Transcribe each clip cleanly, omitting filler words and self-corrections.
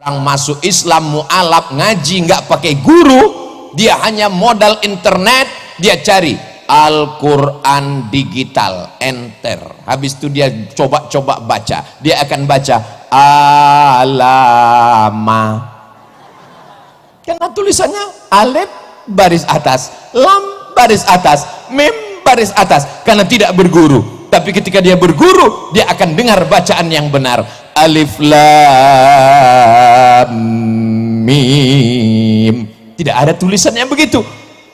Orang masuk Islam mu'alaf ngaji nggak pakai guru, dia hanya modal internet, dia cari Al-Quran digital, enter, habis itu dia coba-coba baca, dia akan baca alama, karena tulisannya alif baris atas, lam baris atas, mim baris atas, karena tidak berguru. Tapi ketika dia berguru, dia akan dengar bacaan yang benar, alif lam mim. Tidak ada tulisannya begitu.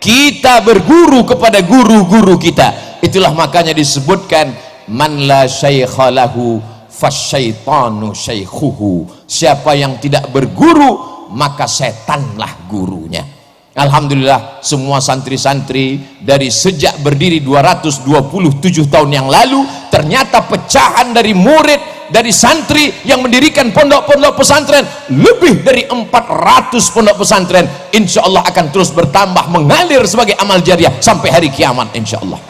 Kita berguru kepada guru-guru kita. Itulah makanya disebutkan man la syaikha lahu fasyaitanu syaikhuhu. Siapa yang tidak berguru, maka setanlah gurunya. Alhamdulillah, semua santri-santri dari sejak berdiri 227 tahun yang lalu, ternyata pecahan dari murid, dari santri yang mendirikan pondok-pondok pesantren, lebih dari 400 pondok pesantren, insya Allah akan terus bertambah, mengalir sebagai amal jariah sampai hari kiamat insya Allah.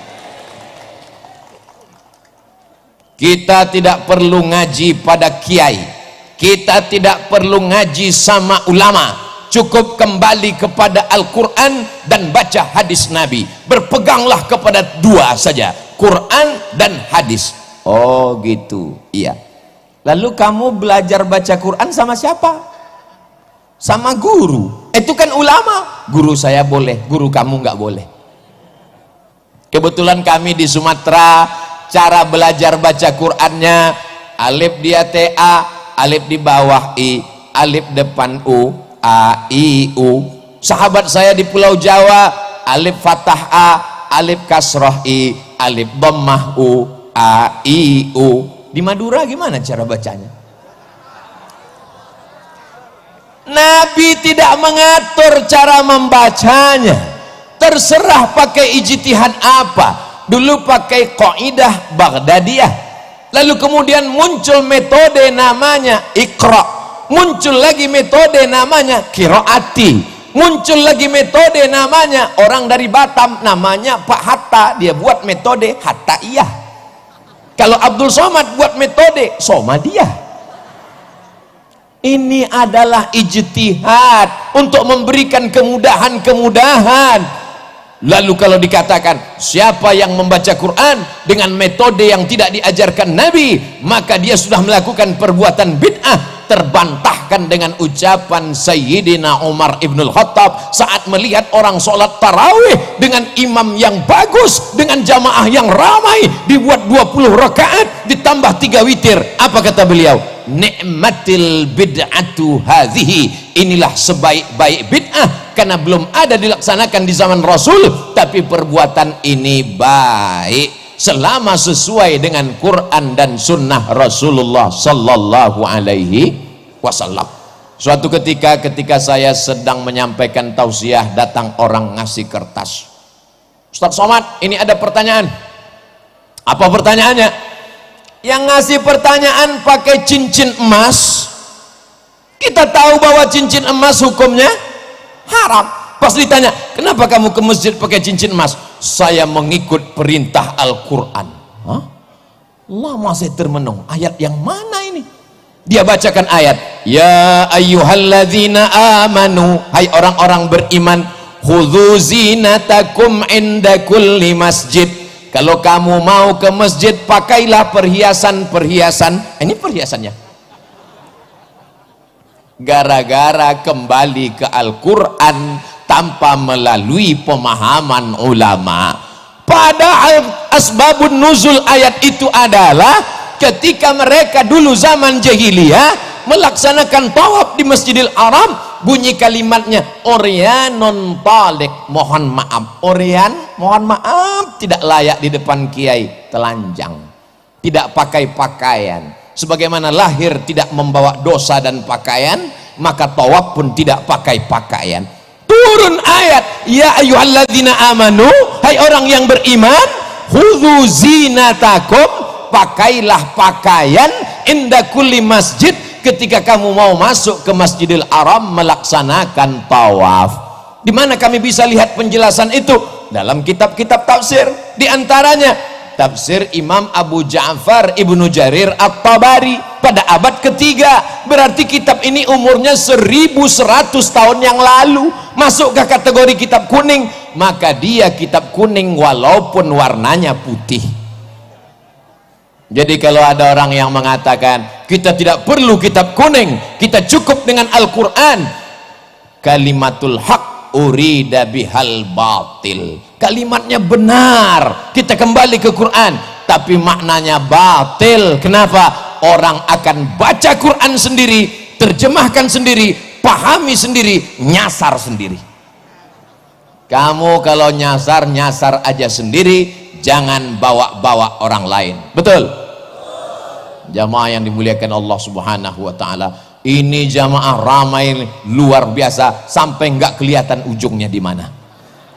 Kita tidak perlu ngaji pada kiai, kita tidak perlu ngaji sama ulama, cukup kembali kepada Al-Quran dan baca hadis Nabi. Berpeganglah kepada dua saja, Quran dan hadis. Oh gitu, iya. Lalu kamu belajar baca Quran sama siapa? Sama guru. Itu kan ulama. Guru saya boleh, guru kamu nggak boleh. Kebetulan kami di Sumatera, cara belajar baca Qurannya, alif di A, alif di bawah I, alif depan U, A, I, U. Sahabat saya di Pulau Jawa, alif fathah A, alif kasroh I, alif dhammah U, A, I, U. Di Madura gimana cara bacanya? Nabi tidak mengatur cara membacanya, terserah pakai ijtihad apa. Dulu pakai qaidah Baghdadiyah, lalu kemudian muncul metode namanya Iqra, muncul lagi metode namanya Qiraati, muncul lagi metode namanya orang dari Batam namanya Pak Hatta, dia buat metode Hattaiyah. Kalau Abdul Somad buat metode Somadiyah. Ini adalah ijtihad untuk memberikan kemudahan-kemudahan. Lalu kalau dikatakan siapa yang membaca Quran dengan metode yang tidak diajarkan Nabi, maka dia sudah melakukan perbuatan bid'ah. Terbantahkan dengan ucapan Sayyidina Umar ibnul Khattab saat melihat orang sholat tarawih dengan imam yang bagus, dengan jamaah yang ramai, dibuat 20 rakaat ditambah 3 witir. Apa kata beliau? Ni'matil bid'atu hadhihi, inilah sebaik-baik bid'ah, karena belum ada dilaksanakan di zaman Rasul, tapi perbuatan ini baik selama sesuai dengan Quran dan sunnah Rasulullah sallallahu alaihi wasallam. Suatu ketika saya sedang menyampaikan tausiah, datang orang ngasih kertas. Ustaz Somad, ini ada pertanyaan. Apa pertanyaannya? Yang ngasih pertanyaan pakai cincin emas. Kita tahu bahwa cincin emas hukumnya haram. Pas ditanya, kenapa kamu ke masjid pakai cincin emas? Saya mengikut perintah Al-Quran. Lama saya termenung, ayat yang mana ini? Dia bacakan ayat, ya ayyuhalladzina amanu, hai orang-orang beriman, khudzu zinatakum inda kulli masjid. Kalau kamu mau ke masjid, pakailah perhiasan-perhiasan. Ini perhiasannya. Gara-gara kembali ke Al-Quran tanpa melalui pemahaman ulama. Padahal asbabun nuzul ayat itu adalah ketika mereka dulu zaman jahiliyah melaksanakan tawaf di Masjidil Haram, bunyi kalimatnya oryanon talik, mohon maaf. Oryan, mohon maaf, tidak layak di depan kiai, telanjang, tidak pakai pakaian. Sebagaimana lahir tidak membawa dosa dan pakaian, maka tawaf pun tidak pakai pakaian. Turun ayat, ya ayyuhalladzina amanu, hai orang yang beriman, khudzu zinatakum, pakailah pakaian inda kulli masjid, ketika kamu mau masuk ke Masjidil Haram melaksanakan tawaf. Di mana kami bisa lihat penjelasan itu? Dalam kitab-kitab tafsir. Di antaranya tafsir Imam Abu Ja'far Ibnu Jarir At-Tabari pada abad ketiga. Berarti kitab ini umurnya 1100 tahun yang lalu. Masuk ke kategori kitab kuning? Maka dia kitab kuning walaupun warnanya putih. Jadi kalau ada orang yang mengatakan kita tidak perlu kitab kuning, kita cukup dengan Al-Quran, kalimatul haq urida bihal batil, kalimatnya benar, kita kembali ke Quran, tapi maknanya batil. Kenapa? Orang akan baca Quran sendiri, terjemahkan sendiri, pahami sendiri, nyasar sendiri. Kamu kalau nyasar, nyasar aja sendiri, jangan bawa-bawa orang lain. Betul? Jamaah yang dimuliakan Allah Subhanahu wa ta'ala, ini jamaah ramai luar biasa sampai nggak kelihatan ujungnya di mana.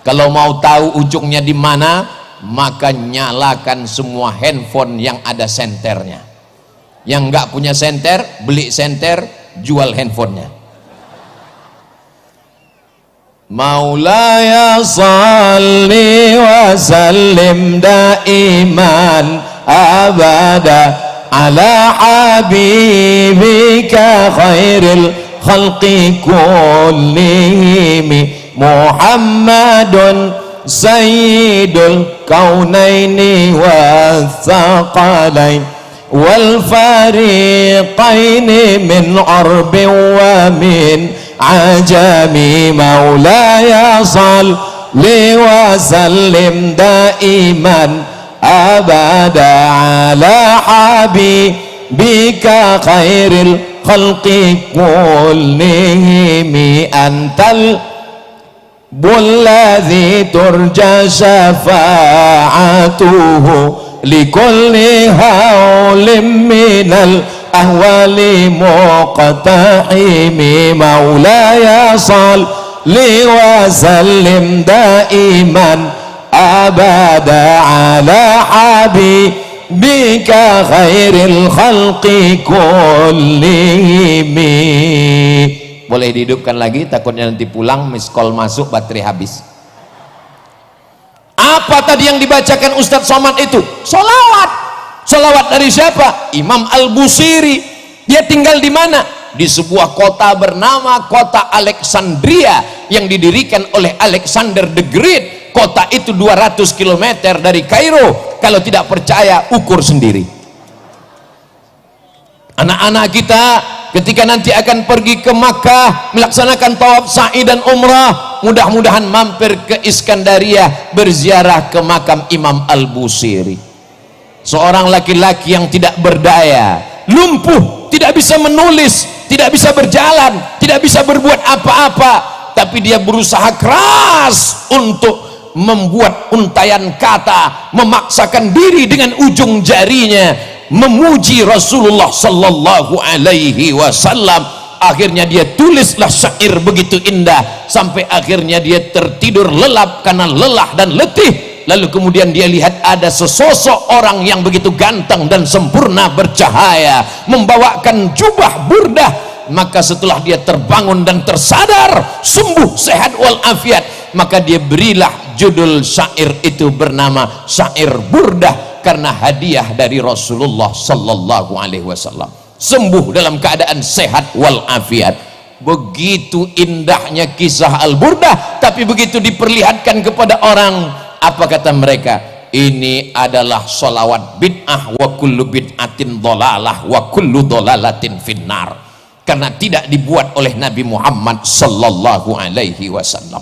Kalau mau tahu ujungnya di mana, maka nyalakan semua handphone yang ada senternya. Yang nggak punya senter, beli senter, jual handphonenya. Maulaya salli wa sallim daiman abada ala habibika khairil khalqi kullihim Muhammadun sayyidul kaunaini wathaqalain wal fariqaini min arbin wa min ajami. Maulaya salli wa sallim daiman abada ala habibika khairil khalqi kullihim antal bulladhi turja syafa'atuhu likulli hawlim minal ahwali muqtahimi. Maulaya salli wa sallim daiman abada ala habibika khairil khalqi kullihim. Boleh dihidupkan lagi, takutnya nanti pulang miss call masuk baterai habis. Apa tadi yang dibacakan Ustadz Somad itu? Solawat. Solawat dari siapa? Imam Al-Busiri. Dia tinggal di mana? Di sebuah kota bernama kota Alexandria yang didirikan oleh Alexander the Great. Kota itu 200 km dari Kairo. Kalau tidak percaya, ukur sendiri. Anak-anak kita ketika nanti akan pergi ke Makkah melaksanakan tawaf sa'i dan umrah, mudah-mudahan mampir ke Iskandaria berziarah ke makam Imam Al-Busiri. Seorang laki-laki yang tidak berdaya, lumpuh, tidak bisa menulis, tidak bisa berjalan, tidak bisa berbuat apa-apa, tapi dia berusaha keras untuk membuat untayan kata, memaksakan diri dengan ujung jarinya memuji Rasulullah sallallahu alaihi wasallam. Akhirnya dia tulislah syair begitu indah sampai akhirnya dia tertidur lelap karena lelah dan letih. Lalu kemudian dia lihat ada sesosok orang yang begitu ganteng dan sempurna bercahaya membawakan jubah burdah. Maka setelah dia terbangun dan tersadar, sembuh sehat walafiat, maka dia berilah judul syair itu bernama Syair Burdah, karena hadiah dari Rasulullah sallallahu alaihi wasallam. Sembuh dalam keadaan sehat walafiat. Begitu indahnya kisah Al-Burdah, tapi begitu diperlihatkan kepada orang, apa kata mereka? Ini adalah sholawat bid'ah, wa kullu bid'atin dhalalah wa kullu dhalalatin finnar. Karena tidak dibuat oleh Nabi Muhammad sallallahu alaihi wasallam.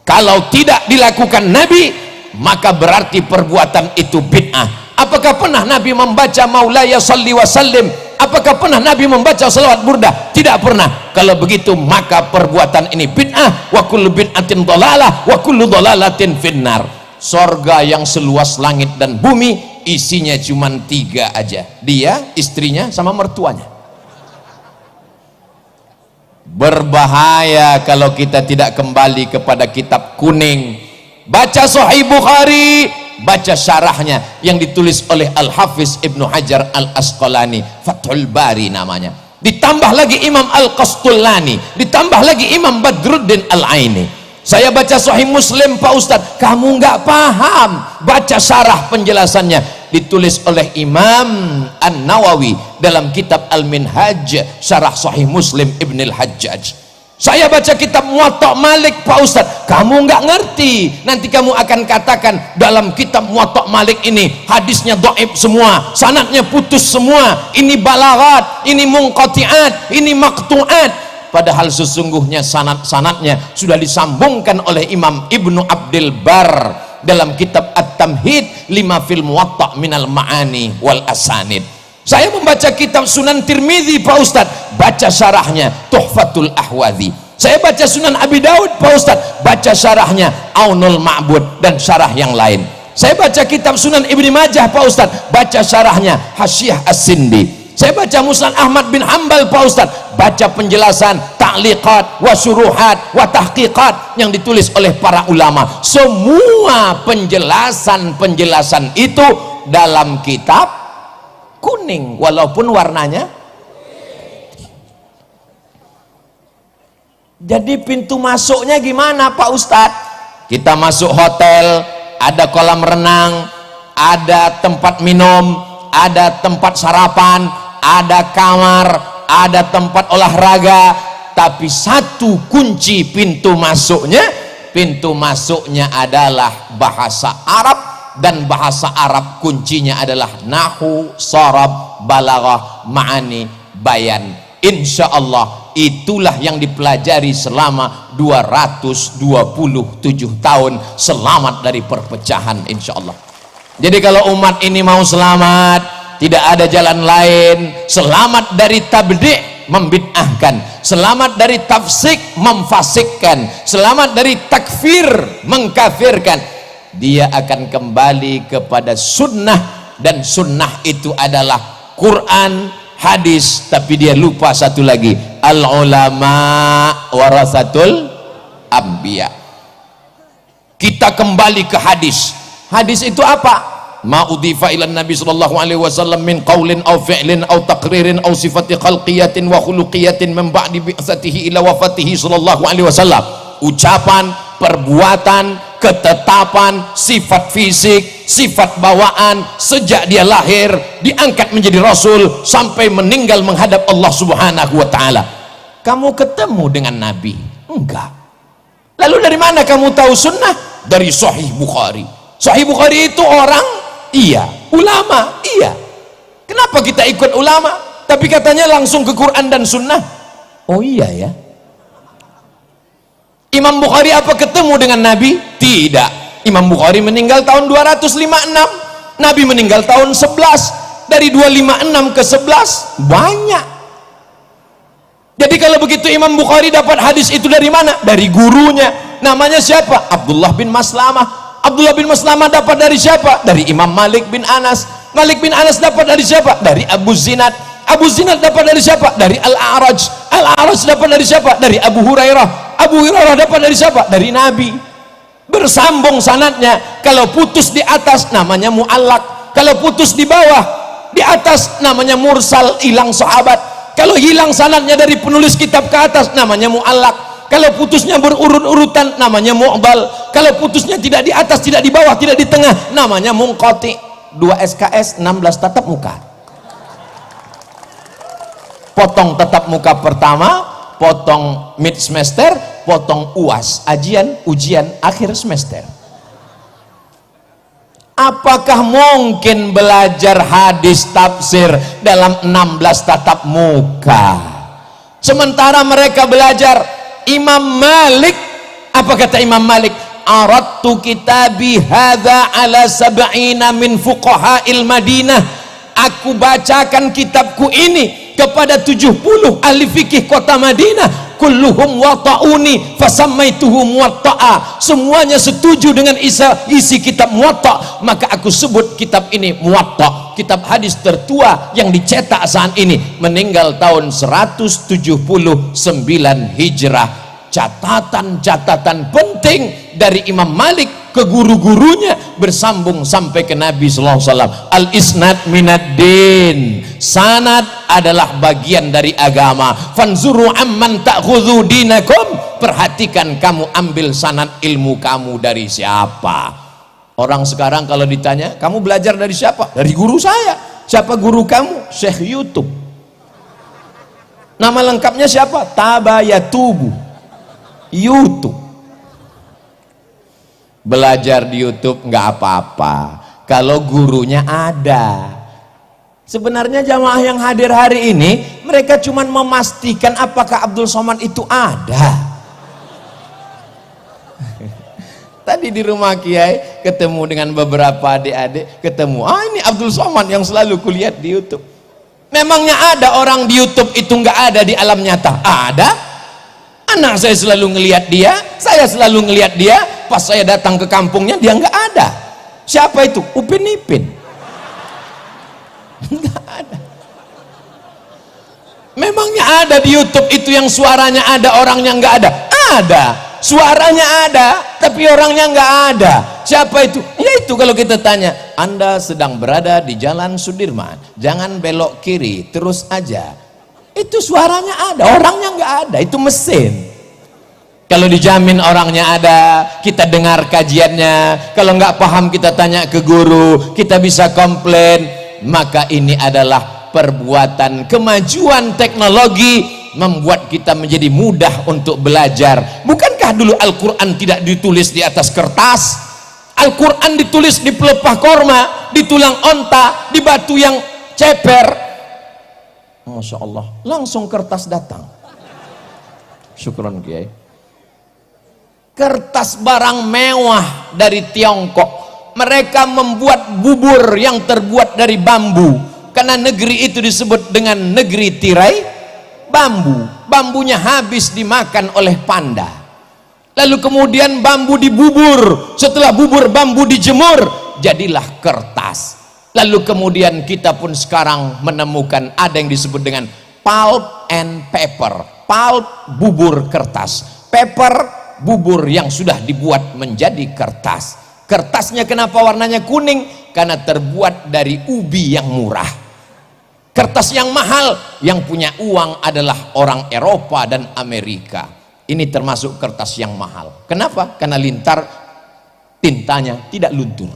Kalau tidak dilakukan Nabi, maka berarti perbuatan itu bid'ah. Apakah pernah Nabi membaca Maulaya salli wa sallim? Apakah pernah Nabi membaca salawat burdah? Tidak pernah. Kalau begitu maka perbuatan ini bid'ah, wa kullu bid'atin dhalalah wa kullu dhalalatin finnar. Sorga yang seluas langit dan bumi isinya cuma 3 aja, dia, istrinya, sama mertuanya. Berbahaya kalau kita tidak kembali kepada kitab kuning. Baca Sahih Bukhari, baca syarahnya yang ditulis oleh Al-Hafiz Ibnu Hajar Al-Asqalani, Fathul Bari namanya. Ditambah lagi Imam Al-Qastulani, ditambah lagi Imam Badruddin Al-Aini. Saya baca Sahih Muslim Pak Ustadz, kamu nggak paham, baca syarah penjelasannya, ditulis oleh Imam An-Nawawi dalam kitab Al-Minhaj syarah Sahih Muslim Ibn Al-Hajjaj. Saya baca kitab Muwatta Malik Pak Ustadz, kamu nggak ngerti, nanti kamu akan katakan dalam kitab Muwatta Malik ini hadisnya dhaif semua, sanadnya putus semua, ini balaghat, ini munqati'at, ini maqtu'at. Padahal sesungguhnya sanad-sanadnya sudah disambungkan oleh Imam Ibnu Abdul Bar dalam kitab At-Tamhid lima fil Muwatta minal ma'ani wal asanid. Saya membaca kitab Sunan Tirmidzi Pak Ustadz, baca syarahnya Tuhfatul Ahwadhi. Saya baca Sunan Abi Daud Pak Ustadz, baca syarahnya Aunul Ma'bud dan syarah yang lain. Saya baca kitab Sunan Ibni Majah Pak Ustadz, baca syarahnya Hasyiah As-Sindi. Saya baca Musnad Ahmad bin Hanbal Pak Ustadz, baca penjelasan ta'liqat wa syuruhat wa tahqiqat yang ditulis oleh para ulama. Semua penjelasan-penjelasan itu dalam kitab kuning walaupun warnanya. Jadi pintu masuknya gimana Pak Ustadz? Kita masuk hotel, ada kolam renang, ada tempat minum, ada tempat sarapan, ada kamar, ada tempat olahraga, tapi satu kunci pintu masuknya adalah bahasa Arab, dan bahasa Arab kuncinya adalah nahwu, sharaf, balaghah, ma'ani, bayan. Insya Allah itulah yang dipelajari selama 227 tahun, selamat dari perpecahan insya Allah. Jadi kalau umat ini mau selamat, tidak ada jalan lain, selamat dari tabdi' membid'ahkan, selamat dari tafsik memfasikkan, selamat dari takfir mengkafirkan. Dia akan kembali kepada sunnah, dan sunnah itu adalah Quran, hadis. Tapi dia lupa satu lagi, al ulama warasatul anbiya. Kita kembali ke hadis. Hadis itu apa? Ma udhifa ila Nabi sallallahu alaihi wasallam min qaulin aw fi'lin aw taqririn aw sifati khalqiyatin wa khuluqiyatin min ba'di bi'tsatihi ila wafatihi sallallahu alaihi wasallam. Ucapan, perbuatan, ketetapan, sifat fisik, sifat bawaan sejak dia lahir, diangkat menjadi rasul sampai meninggal menghadap Allah Subhanahu wa taala. Kamu ketemu dengan Nabi? Enggak. Lalu dari mana kamu tahu sunnah? Dari Sahih Bukhari. Sahih Bukhari itu orang? Iya. Ulama? Iya. Kenapa kita ikut ulama tapi katanya langsung ke Quran dan sunnah? Oh iya ya. Imam Bukhari apa ketemu dengan Nabi? Tidak. Imam Bukhari meninggal tahun 256, Nabi meninggal tahun 11. Dari 256 ke 11 banyak. Jadi kalau begitu Imam Bukhari dapat hadis itu dari mana? Dari gurunya. Namanya siapa? Abdullah bin Maslamah. Abdullah bin Maslamah dapat dari siapa? Dari Imam Malik bin Anas. Malik bin Anas dapat dari siapa? Dari Abu Zinad. Abu Zinad dapat dari siapa? Dari Al-A'raj. Al-A'raj dapat dari siapa? Dari Abu Hurairah. Abu Hurairah dapat dari siapa? Dari Nabi. Bersambung sanadnya. Kalau putus di atas namanya mu'allaq, kalau putus di bawah di atas namanya mursal, hilang sahabat. Kalau hilang sanadnya dari penulis kitab ke atas namanya mu'allaq. Kalau putusnya berurut-urutan namanya mu'dal. Kalau putusnya tidak di atas, tidak di bawah, tidak di tengah namanya munqati. 2 SKS 16 tatap muka. Potong tatap muka pertama, potong mid semester, potong UAS, ujian akhir semester. Apakah mungkin belajar hadis tafsir dalam 16 tatap muka? Sementara mereka belajar Imam Malik, apa kata Imam Malik? Aradtu kitabi hadza ala sab'ina min fuqaha'il Madinah. Aku bacakan kitabku ini kepada 70 ahli fikih kota Madinah. Kulluhum wata'uni fasammaituhu muwatta'a. Semuanya setuju dengan isi kitab Muwatta, maka aku sebut kitab ini Muwatta. Kitab hadis tertua yang dicetak saat ini, meninggal tahun 179 Hijrah. Catatan-catatan penting dari Imam Malik ke guru-gurunya bersambung sampai ke Nabi sallallahu alaihi wasallam. Al-isnad minad din. Sanad adalah bagian dari agama. Fanzuru amman ta'khudhu dinakum perhatikan kamu ambil sanad ilmu kamu dari siapa. Orang sekarang kalau ditanya, kamu belajar dari siapa? Dari guru saya. Siapa guru kamu? Syekh YouTube. Nama lengkapnya siapa? Tabayatubu. YouTube. Belajar di YouTube nggak apa-apa kalau gurunya ada. Sebenarnya jamaah yang hadir hari ini mereka cuma memastikan apakah Abdul Somad itu ada. Tadi di rumah Kiai ketemu dengan beberapa adik-adik, ketemu, ini Abdul Somad yang selalu kulihat di YouTube. Memangnya ada orang di YouTube itu nggak ada di alam nyata? Ada. Anak saya selalu ngelihat dia, saya selalu ngelihat dia. Pas saya datang ke kampungnya dia nggak ada. Siapa itu? Upin Ipin. Nggak ada. Memangnya ada di YouTube itu yang suaranya ada, orangnya nggak ada? Ada. Suaranya ada, tapi orangnya nggak ada. Siapa itu? Ya itu kalau kita tanya, Anda sedang berada di Jalan Sudirman, jangan belok kiri, terus aja. Itu suaranya ada, orangnya nggak ada. Itu mesin. Kalau dijamin orangnya ada, kita dengar kajiannya. Kalau nggak paham kita tanya ke guru, kita bisa komplain. Maka ini adalah perbuatan kemajuan teknologi membuat kita menjadi mudah untuk belajar. Bukankah dulu Al-Quran tidak ditulis di atas kertas? Al-Quran ditulis di pelepah korma, di tulang onta, di batu yang ceper. Masya Allah, langsung kertas datang. Syukron Kiai. Kertas barang mewah dari Tiongkok. Mereka membuat bubur yang terbuat dari bambu, karena negeri itu disebut dengan negeri tirai bambu. Bambunya habis dimakan oleh panda, lalu kemudian bambu dibubur. Setelah bubur bambu dijemur, jadilah kertas. Lalu kemudian kita pun sekarang menemukan ada yang disebut dengan pulp and paper. Pulp, bubur kertas. Paper, bubur yang sudah dibuat menjadi kertas. Kertasnya kenapa warnanya kuning? Karena terbuat dari ubi yang murah. Kertas yang mahal, yang punya uang adalah orang Eropa dan Amerika. Ini termasuk kertas yang mahal. Kenapa? Karena lintar tintanya tidak luntur.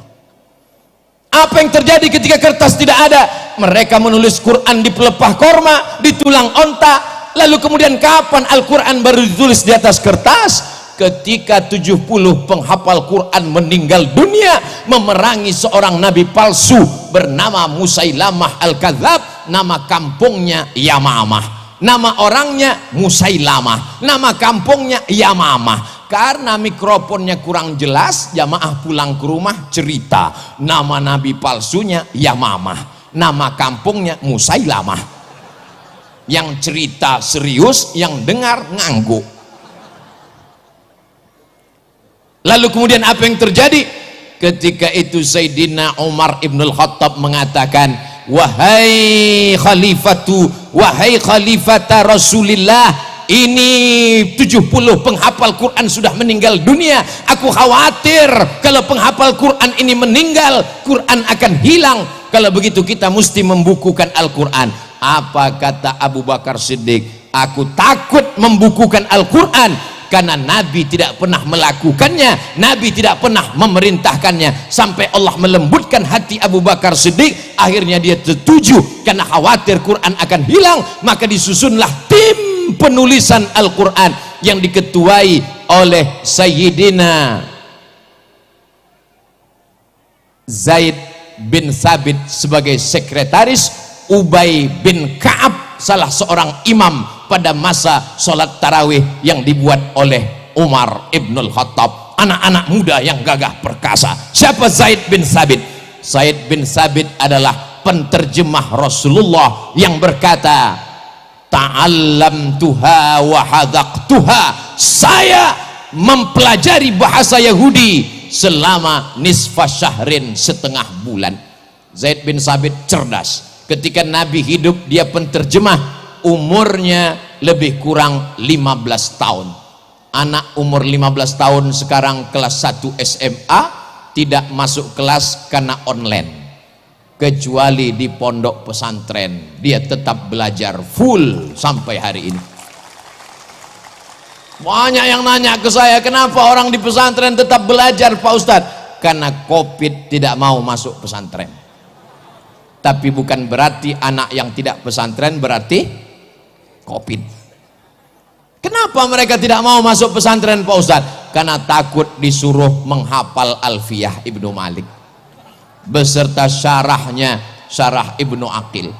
Apa yang terjadi ketika kertas tidak ada? Mereka menulis Quran di pelepah korma, di tulang onta. Lalu kemudian kapan Al-Quran baru ditulis di atas kertas? Ketika 70 penghafal Quran meninggal dunia memerangi seorang nabi palsu bernama Musailamah Al-Kadzab. Nama kampungnya Yamamah, nama orangnya Musailamah, nama kampungnya Yamamah. Karena mikrofonnya kurang jelas, jamaah pulang ke rumah cerita nama nabi palsunya Yamamah, nama kampungnya Musailamah. Yang cerita serius, yang dengar ngangguk. Lalu kemudian apa yang terjadi? Ketika itu Sayyidina Umar Ibnul Khattab mengatakan, wahai khalifata Rasulillah, ini 70 penghafal Quran sudah meninggal dunia. Aku khawatir kalau penghafal Quran ini meninggal, Quran akan hilang. Kalau begitu kita mesti membukukan Al-Quran. Apa kata Abu Bakar Siddiq? Aku takut membukukan Al-Quran karena Nabi tidak pernah melakukannya, Nabi tidak pernah memerintahkannya. Sampai Allah melembutkan hati Abu Bakar Siddiq, akhirnya dia setuju. Karena khawatir Quran akan hilang, maka disusunlah tim penulisan Al-Quran yang diketuai oleh Sayyidina Zaid bin Thabit sebagai sekretaris, Ubay bin Ka'ab salah seorang imam pada masa sholat tarawih yang dibuat oleh Umar Ibnul Khattab. Anak-anak muda yang gagah perkasa. Siapa Zaid bin Thabit? Zaid bin Thabit adalah penterjemah Rasulullah yang berkata, ta'allamtuha wa hadaqtuha. Saya mempelajari bahasa Yahudi selama nisfa syahrin, setengah bulan. Zaid bin Thabit cerdas. Ketika Nabi hidup dia penterjemah, umurnya lebih kurang 15 tahun. Anak umur 15 tahun sekarang kelas 1 SMA tidak masuk kelas karena online, kecuali di pondok pesantren dia tetap belajar full sampai hari ini. Banyak yang nanya ke saya, kenapa orang di pesantren tetap belajar Pak Ustadz? Karena Covid tidak mau masuk pesantren. Tapi bukan berarti anak yang tidak pesantren berarti Covid. Kenapa mereka tidak mau masuk pesantren Pak Ustadz? Karena takut disuruh menghafal Alfiyah Ibnu Malik beserta syarahnya, syarah Ibnu Aqil.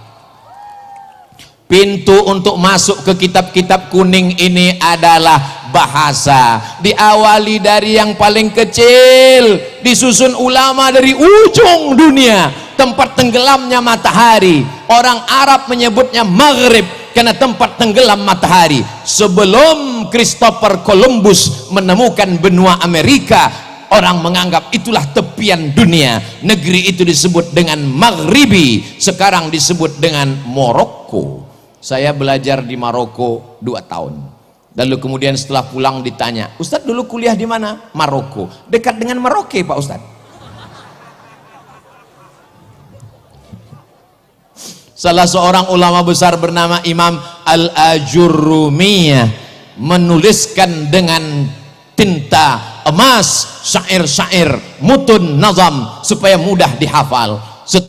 Pintu untuk masuk ke kitab-kitab kuning ini adalah bahasa. Diawali dari yang paling kecil, disusun ulama dari ujung dunia, tempat tenggelamnya matahari. Orang Arab menyebutnya Maghrib karena tempat tenggelam matahari. Sebelum Christopher Columbus menemukan benua Amerika, orang menganggap itulah tepian dunia. Negeri itu disebut dengan Maghribi, sekarang disebut dengan Maroko. Saya belajar di Maroko 2 tahun. Lalu kemudian setelah pulang ditanya, Ustadz dulu kuliah di mana? Maroko. Dekat dengan Merauke Pak Ustadz. Salah seorang ulama besar bernama Imam Al-Ajurrumiyah menuliskan dengan tinta emas syair-syair mutun nazam supaya mudah dihafal.